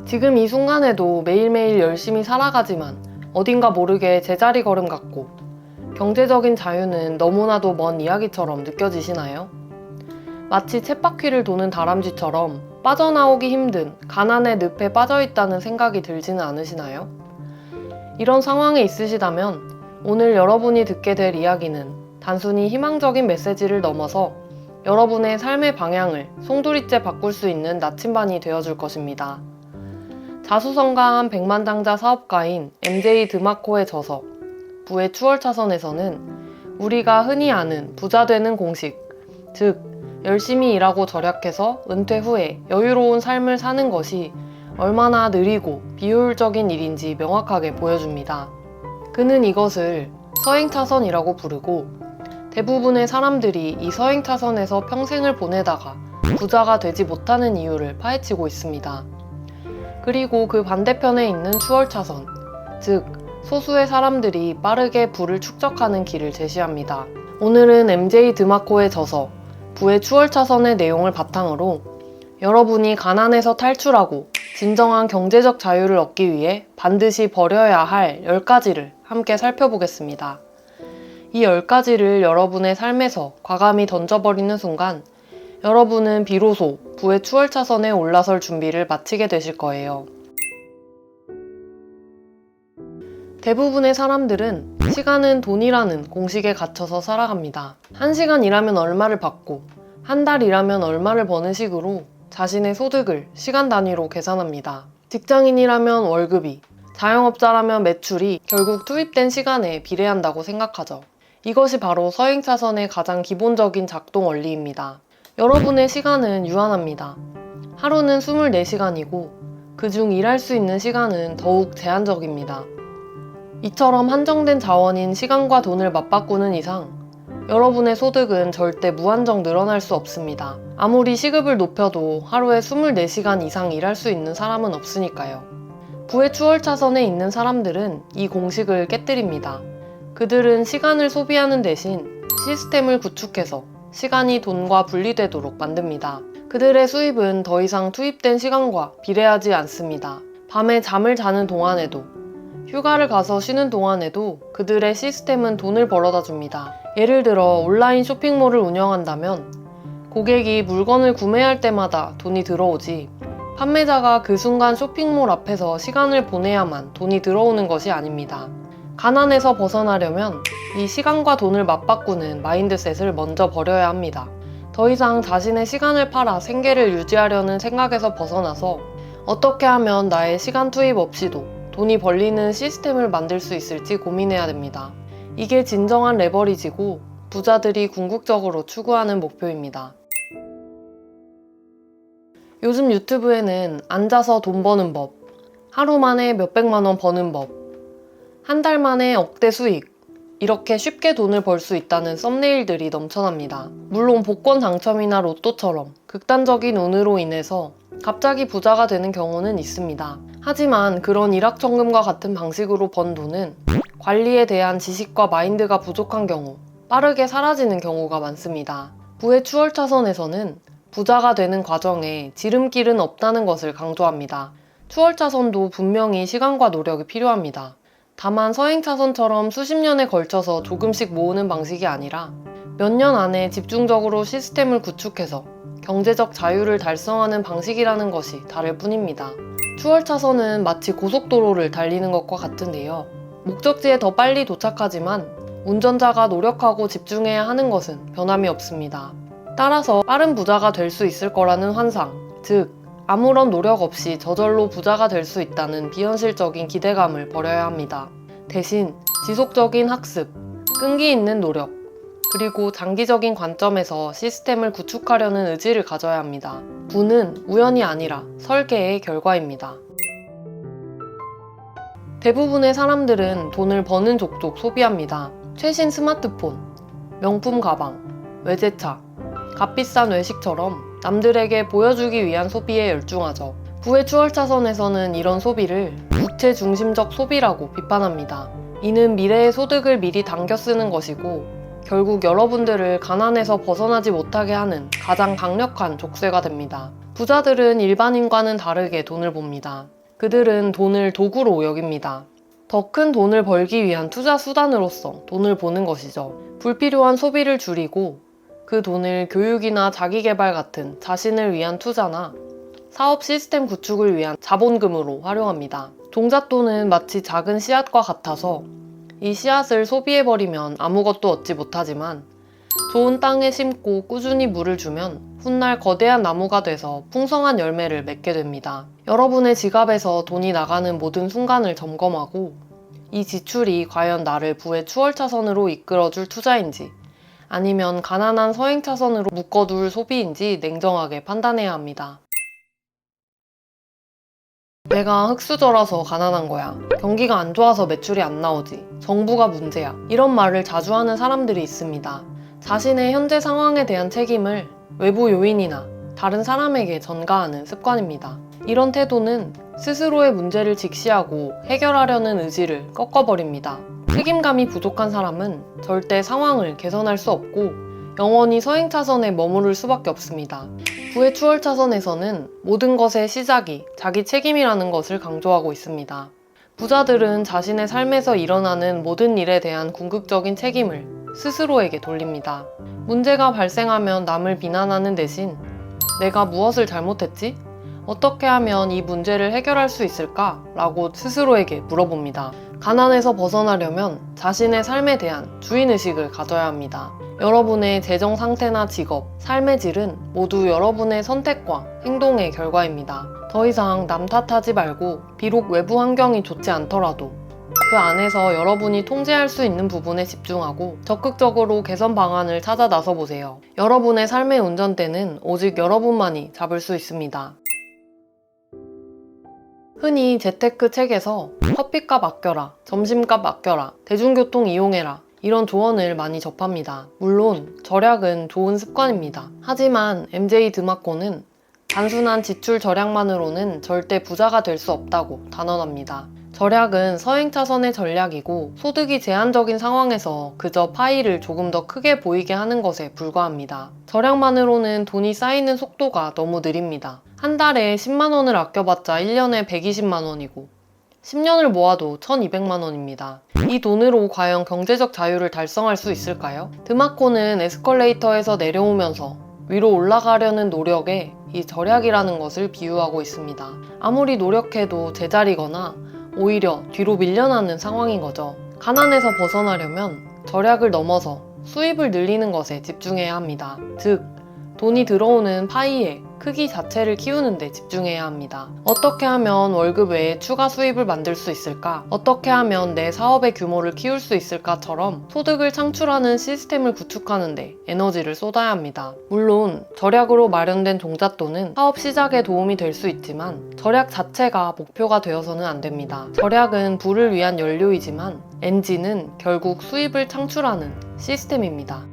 지금 이 순간에도 매일매일 열심히 살아가지만 어딘가 모르게 제자리 걸음 같고 경제적인 자유는 너무나도 먼 이야기처럼 느껴지시나요? 마치 쳇바퀴를 도는 다람쥐처럼 빠져나오기 힘든 가난의 늪에 빠져있다는 생각이 들지는 않으시나요? 이런 상황에 있으시다면 오늘 여러분이 듣게 될 이야기는 단순히 희망적인 메시지를 넘어서 여러분의 삶의 방향을 송두리째 바꿀 수 있는 나침반이 되어줄 것입니다. 자수성가한 백만장자 사업가인 MJ 드마코의 저서 부의 추월차선에서는 우리가 흔히 아는 부자 되는 공식, 즉 열심히 일하고 절약해서 은퇴 후에 여유로운 삶을 사는 것이 얼마나 느리고 비효율적인 일인지 명확하게 보여줍니다. 그는 이것을 서행차선이라고 부르고 대부분의 사람들이 이 서행차선에서 평생을 보내다가 부자가 되지 못하는 이유를 파헤치고 있습니다. 그리고 그 반대편에 있는 추월차선, 즉 소수의 사람들이 빠르게 부를 축적하는 길을 제시합니다. 오늘은 MJ 드마코의 저서 부의 추월차선의 내용을 바탕으로 여러분이 가난에서 탈출하고 진정한 경제적 자유를 얻기 위해 반드시 버려야 할 10가지를 함께 살펴보겠습니다. 이 10가지를 여러분의 삶에서 과감히 던져버리는 순간 여러분은 비로소 부의 추월차선에 올라설 준비를 마치게 되실 거예요. 대부분의 사람들은 시간은 돈이라는 공식에 갇혀서 살아갑니다. 1시간 일하면 얼마를 받고 한 달 일하면 얼마를 버는 식으로 자신의 소득을 시간 단위로 계산합니다. 직장인이라면 월급이, 자영업자라면 매출이 결국 투입된 시간에 비례한다고 생각하죠. 이것이 바로 서행차선의 가장 기본적인 작동 원리입니다. 여러분의 시간은 유한합니다. 하루는 24시간이고 그중 일할 수 있는 시간은 더욱 제한적입니다. 이처럼 한정된 자원인 시간과 돈을 맞바꾸는 이상 여러분의 소득은 절대 무한정 늘어날 수 없습니다. 아무리 시급을 높여도 하루에 24시간 이상 일할 수 있는 사람은 없으니까요. 부의 추월차선에 있는 사람들은 이 공식을 깨뜨립니다. 그들은 시간을 소비하는 대신 시스템을 구축해서 시간이 돈과 분리되도록 만듭니다. 그들의 수입은 더 이상 투입된 시간과 비례하지 않습니다. 밤에 잠을 자는 동안에도 휴가를 가서 쉬는 동안에도 그들의 시스템은 돈을 벌어다 줍니다. 예를 들어 온라인 쇼핑몰을 운영한다면 고객이 물건을 구매할 때마다 돈이 들어오지 판매자가 그 순간 쇼핑몰 앞에서 시간을 보내야만 돈이 들어오는 것이 아닙니다. 가난에서 벗어나려면 이 시간과 돈을 맞바꾸는 마인드셋을 먼저 버려야 합니다. 더 이상 자신의 시간을 팔아 생계를 유지하려는 생각에서 벗어나서 어떻게 하면 나의 시간 투입 없이도 돈이 벌리는 시스템을 만들 수 있을지 고민해야 됩니다. 이게 진정한 레버리지고 부자들이 궁극적으로 추구하는 목표입니다. 요즘 유튜브에는 앉아서 돈 버는 법, 하루 만에 몇백만 원 버는 법, 한 달 만에 억대 수익, 이렇게 쉽게 돈을 벌 수 있다는 썸네일들이 넘쳐납니다. 물론 복권 당첨이나 로또처럼 극단적인 운으로 인해서 갑자기 부자가 되는 경우는 있습니다. 하지만 그런 일확천금과 같은 방식으로 번 돈은 관리에 대한 지식과 마인드가 부족한 경우 빠르게 사라지는 경우가 많습니다. 부의 추월차선에서는 부자가 되는 과정에 지름길은 없다는 것을 강조합니다. 추월차선도 분명히 시간과 노력이 필요합니다. 다만 서행차선처럼 수십 년에 걸쳐서 조금씩 모으는 방식이 아니라 몇 년 안에 집중적으로 시스템을 구축해서 경제적 자유를 달성하는 방식이라는 것이 다를 뿐입니다. 추월차선은 마치 고속도로를 달리는 것과 같은데요. 목적지에 더 빨리 도착하지만 운전자가 노력하고 집중해야 하는 것은 변함이 없습니다. 따라서 빠른 부자가 될 수 있을 거라는 환상, 즉 아무런 노력 없이 저절로 부자가 될 수 있다는 비현실적인 기대감을 버려야 합니다. 대신 지속적인 학습, 끈기 있는 노력, 그리고 장기적인 관점에서 시스템을 구축하려는 의지를 가져야 합니다. 부는 우연이 아니라 설계의 결과입니다. 대부분의 사람들은 돈을 버는 족족 소비합니다. 최신 스마트폰, 명품 가방, 외제차, 값비싼 외식처럼 남들에게 보여주기 위한 소비에 열중하죠. 부의 추월차선에서는 이런 소비를 부채 중심적 소비라고 비판합니다. 이는 미래의 소득을 미리 당겨 쓰는 것이고 결국 여러분들을 가난에서 벗어나지 못하게 하는 가장 강력한 족쇄가 됩니다. 부자들은 일반인과는 다르게 돈을 봅니다. 그들은 돈을 도구로 여깁니다. 더 큰 돈을 벌기 위한 투자 수단으로서 돈을 보는 것이죠. 불필요한 소비를 줄이고 그 돈을 교육이나 자기개발 같은 자신을 위한 투자나 사업 시스템 구축을 위한 자본금으로 활용합니다. 종잣돈은 마치 작은 씨앗과 같아서 이 씨앗을 소비해버리면 아무것도 얻지 못하지만 좋은 땅에 심고 꾸준히 물을 주면 훗날 거대한 나무가 돼서 풍성한 열매를 맺게 됩니다. 여러분의 지갑에서 돈이 나가는 모든 순간을 점검하고 이 지출이 과연 나를 부의 추월차선으로 이끌어줄 투자인지 아니면 가난한 서행차선으로 묶어둘 소비인지 냉정하게 판단해야 합니다. 내가 흙수저라서 가난한 거야. 경기가 안 좋아서 매출이 안 나오지. 정부가 문제야. 이런 말을 자주 하는 사람들이 있습니다. 자신의 현재 상황에 대한 책임을 외부 요인이나 다른 사람에게 전가하는 습관입니다. 이런 태도는 스스로의 문제를 직시하고 해결하려는 의지를 꺾어버립니다. 책임감이 부족한 사람은 절대 상황을 개선할 수 없고 영원히 서행차선에 머무를 수밖에 없습니다. 부의 추월차선에서는 모든 것의 시작이 자기 책임이라는 것을 강조하고 있습니다. 부자들은 자신의 삶에서 일어나는 모든 일에 대한 궁극적인 책임을 스스로에게 돌립니다. 문제가 발생하면 남을 비난하는 대신 내가 무엇을 잘못했지? 어떻게 하면 이 문제를 해결할 수 있을까? 라고 스스로에게 물어봅니다. 가난에서 벗어나려면 자신의 삶에 대한 주인의식을 가져야 합니다. 여러분의 재정 상태나 직업, 삶의 질은 모두 여러분의 선택과 행동의 결과입니다. 더 이상 남 탓하지 말고 비록 외부 환경이 좋지 않더라도 그 안에서 여러분이 통제할 수 있는 부분에 집중하고 적극적으로 개선 방안을 찾아 나서 보세요. 여러분의 삶의 운전대는 오직 여러분만이 잡을 수 있습니다. 흔히 재테크 책에서 커피값 아껴라, 점심값 아껴라, 대중교통 이용해라 이런 조언을 많이 접합니다. 물론 절약은 좋은 습관입니다. 하지만 MJ 드마코는 단순한 지출 절약만으로는 절대 부자가 될 수 없다고 단언합니다. 절약은 서행차선의 전략이고 소득이 제한적인 상황에서 그저 파이를 조금 더 크게 보이게 하는 것에 불과합니다. 절약만으로는 돈이 쌓이는 속도가 너무 느립니다. 한 달에 10만 원을 아껴봤자 1년에 120만 원이고 10년을 모아도 1200만 원입니다. 이 돈으로 과연 경제적 자유를 달성할 수 있을까요? 드마코는 에스컬레이터에서 내려오면서 위로 올라가려는 노력에 이 절약이라는 것을 비유하고 있습니다. 아무리 노력해도 제자리거나 오히려 뒤로 밀려나는 상황인 거죠. 가난에서 벗어나려면 절약을 넘어서 수입을 늘리는 것에 집중해야 합니다. 즉, 돈이 들어오는 파이의 크기 자체를 키우는 데 집중해야 합니다. 어떻게 하면 월급 외에 추가 수입을 만들 수 있을까? 어떻게 하면 내 사업의 규모를 키울 수 있을까?처럼 소득을 창출하는 시스템을 구축하는 데 에너지를 쏟아야 합니다. 물론 절약으로 마련된 종잣돈은 사업 시작에 도움이 될 수 있지만 절약 자체가 목표가 되어서는 안 됩니다. 절약은 부를 위한 연료이지만 엔진은 결국 수입을 창출하는 시스템입니다.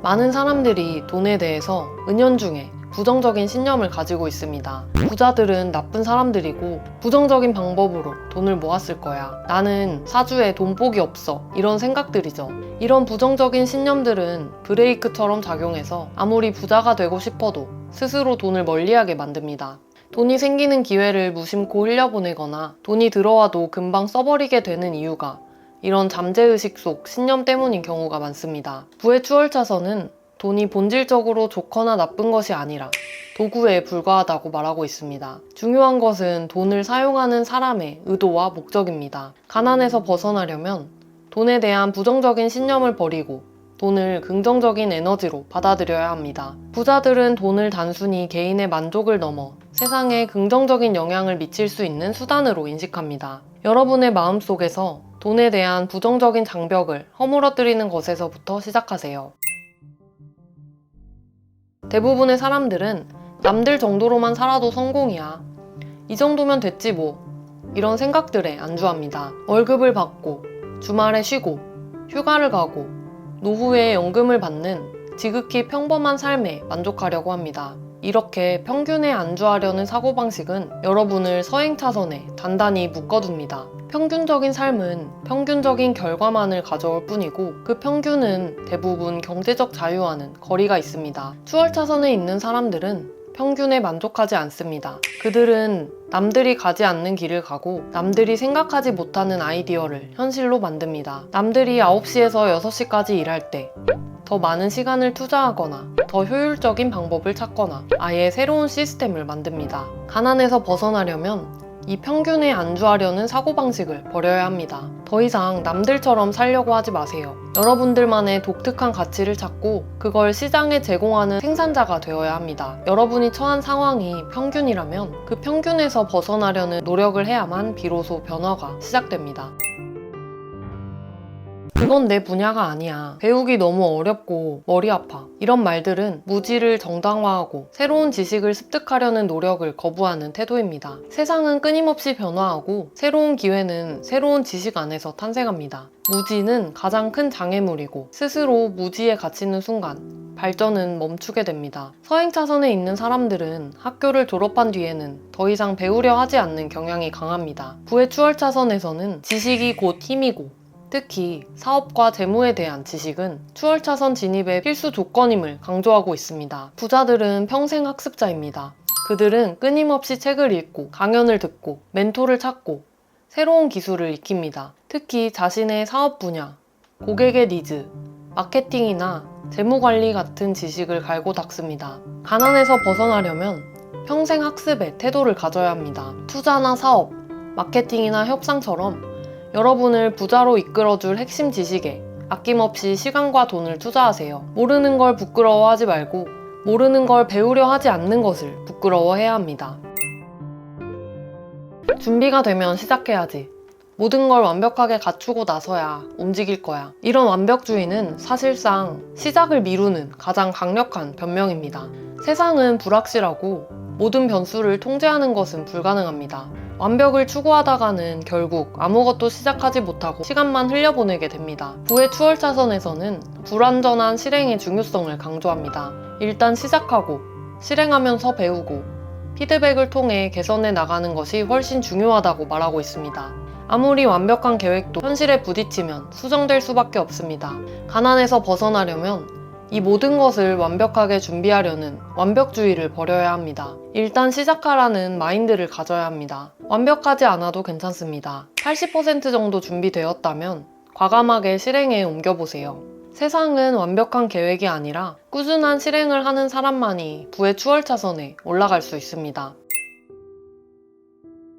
많은 사람들이 돈에 대해서 은연중에 부정적인 신념을 가지고 있습니다. 부자들은 나쁜 사람들이고 부정적인 방법으로 돈을 모았을 거야. 나는 사주에 돈복이 없어. 이런 생각들이죠. 이런 부정적인 신념들은 브레이크처럼 작용해서 아무리 부자가 되고 싶어도 스스로 돈을 멀리하게 만듭니다. 돈이 생기는 기회를 무심코 흘려보내거나 돈이 들어와도 금방 써버리게 되는 이유가 이런 잠재의식 속 신념 때문인 경우가 많습니다. 부의 추월차선은 돈이 본질적으로 좋거나 나쁜 것이 아니라 도구에 불과하다고 말하고 있습니다. 중요한 것은 돈을 사용하는 사람의 의도와 목적입니다. 가난에서 벗어나려면 돈에 대한 부정적인 신념을 버리고 돈을 긍정적인 에너지로 받아들여야 합니다. 부자들은 돈을 단순히 개인의 만족을 넘어 세상에 긍정적인 영향을 미칠 수 있는 수단으로 인식합니다. 여러분의 마음속에서 돈에 대한 부정적인 장벽을 허물어뜨리는 것에서부터 시작하세요. 대부분의 사람들은 남들 정도로만 살아도 성공이야. 이 정도면 됐지 뭐. 이런 생각들에 안주합니다. 월급을 받고, 주말에 쉬고, 휴가를 가고, 노후에 연금을 받는 지극히 평범한 삶에 만족하려고 합니다. 이렇게 평균에 안주하려는 사고방식은 여러분을 서행차선에 단단히 묶어둡니다. 평균적인 삶은 평균적인 결과만을 가져올 뿐이고 그 평균은 대부분 경제적 자유와는 거리가 있습니다. 추월차선에 있는 사람들은 평균에 만족하지 않습니다. 그들은 남들이 가지 않는 길을 가고 남들이 생각하지 못하는 아이디어를 현실로 만듭니다. 남들이 9시에서 6시까지 일할 때 더 많은 시간을 투자하거나 더 효율적인 방법을 찾거나 아예 새로운 시스템을 만듭니다. 가난에서 벗어나려면 이 평균에 안주하려는 사고방식을 버려야 합니다. 더 이상 남들처럼 살려고 하지 마세요. 여러분들만의 독특한 가치를 찾고 그걸 시장에 제공하는 생산자가 되어야 합니다. 여러분이 처한 상황이 평균이라면 그 평균에서 벗어나려는 노력을 해야만 비로소 변화가 시작됩니다. 그건 내 분야가 아니야. 배우기 너무 어렵고 머리 아파. 이런 말들은 무지를 정당화하고 새로운 지식을 습득하려는 노력을 거부하는 태도입니다. 세상은 끊임없이 변화하고 새로운 기회는 새로운 지식 안에서 탄생합니다. 무지는 가장 큰 장애물이고 스스로 무지에 갇히는 순간 발전은 멈추게 됩니다. 서행차선에 있는 사람들은 학교를 졸업한 뒤에는 더 이상 배우려 하지 않는 경향이 강합니다. 부의 추월차선에서는 지식이 곧 힘이고 특히 사업과 재무에 대한 지식은 추월차선 진입의 필수 조건임을 강조하고 있습니다. 부자들은 평생 학습자입니다. 그들은 끊임없이 책을 읽고 강연을 듣고 멘토를 찾고 새로운 기술을 익힙니다. 특히 자신의 사업 분야, 고객의 니즈, 마케팅이나 재무관리 같은 지식을 갈고 닦습니다. 가난에서 벗어나려면 평생 학습에 태도를 가져야 합니다. 투자나 사업, 마케팅이나 협상처럼 여러분을 부자로 이끌어줄 핵심 지식에 아낌없이 시간과 돈을 투자하세요. 모르는 걸 부끄러워하지 말고 모르는 걸 배우려 하지 않는 것을 부끄러워해야 합니다. 준비가 되면 시작해야지. 모든 걸 완벽하게 갖추고 나서야 움직일 거야. 이런 완벽주의는 사실상 시작을 미루는 가장 강력한 변명입니다. 세상은 불확실하고 모든 변수를 통제하는 것은 불가능합니다. 완벽을 추구하다가는 결국 아무것도 시작하지 못하고 시간만 흘려보내게 됩니다. 부의 추월차선에서는 불완전한 실행의 중요성을 강조합니다. 일단 시작하고 실행하면서 배우고 피드백을 통해 개선해 나가는 것이 훨씬 중요하다고 말하고 있습니다. 아무리 완벽한 계획도 현실에 부딪히면 수정될 수밖에 없습니다. 가난에서 벗어나려면 이 모든 것을 완벽하게 준비하려는 완벽주의를 버려야 합니다. 일단 시작하라는 마인드를 가져야 합니다. 완벽하지 않아도 괜찮습니다. 80% 정도 준비되었다면 과감하게 실행에 옮겨보세요. 세상은 완벽한 계획이 아니라 꾸준한 실행을 하는 사람만이 부의 추월차선에 올라갈 수 있습니다.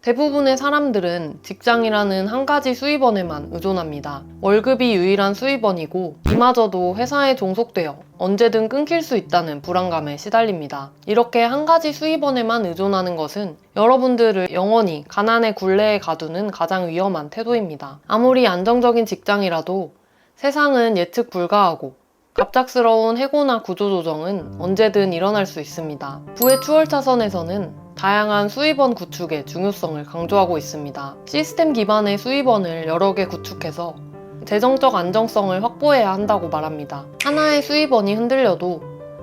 대부분의 사람들은 직장이라는 한 가지 수입원에만 의존합니다. 월급이 유일한 수입원이고 이마저도 회사에 종속되어 언제든 끊길 수 있다는 불안감에 시달립니다. 이렇게 한 가지 수입원에만 의존하는 것은 여러분들을 영원히 가난의 굴레에 가두는 가장 위험한 태도입니다. 아무리 안정적인 직장이라도 세상은 예측 불가하고 갑작스러운 해고나 구조조정은 언제든 일어날 수 있습니다. 부의 추월차선에서는 다양한 수입원 구축의 중요성을 강조하고 있습니다. 시스템 기반의 수입원을 여러 개 구축해서 재정적 안정성을 확보해야 한다고 말합니다. 하나의 수입원이 흔들려도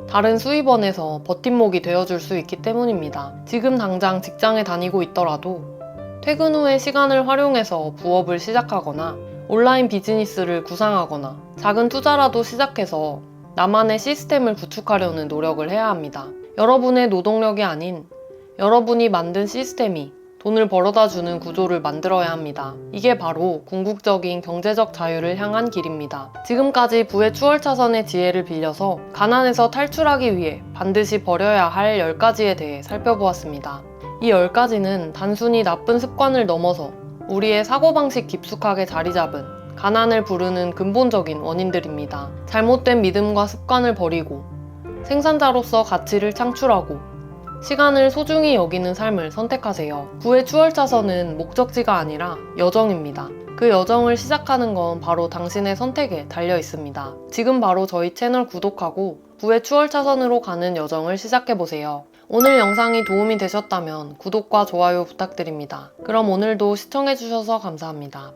다른 수입원에서 버팀목이 되어줄 수 있기 때문입니다. 지금 당장 직장에 다니고 있더라도 퇴근 후에 시간을 활용해서 부업을 시작하거나 온라인 비즈니스를 구상하거나 작은 투자라도 시작해서 나만의 시스템을 구축하려는 노력을 해야 합니다. 여러분의 노동력이 아닌 여러분이 만든 시스템이 돈을 벌어다 주는 구조를 만들어야 합니다. 이게 바로 궁극적인 경제적 자유를 향한 길입니다. 지금까지 부의 추월차선의 지혜를 빌려서 가난에서 탈출하기 위해 반드시 버려야 할 10가지에 대해 살펴보았습니다. 이 10가지는 단순히 나쁜 습관을 넘어서 우리의 사고방식 깊숙하게 자리잡은 가난을 부르는 근본적인 원인들입니다. 잘못된 믿음과 습관을 버리고 생산자로서 가치를 창출하고 시간을 소중히 여기는 삶을 선택하세요. 부의 추월차선은 목적지가 아니라 여정입니다. 그 여정을 시작하는 건 바로 당신의 선택에 달려 있습니다. 지금 바로 저희 채널 구독하고 부의 추월차선으로 가는 여정을 시작해보세요. 오늘 영상이 도움이 되셨다면 구독과 좋아요 부탁드립니다. 그럼 오늘도 시청해주셔서 감사합니다.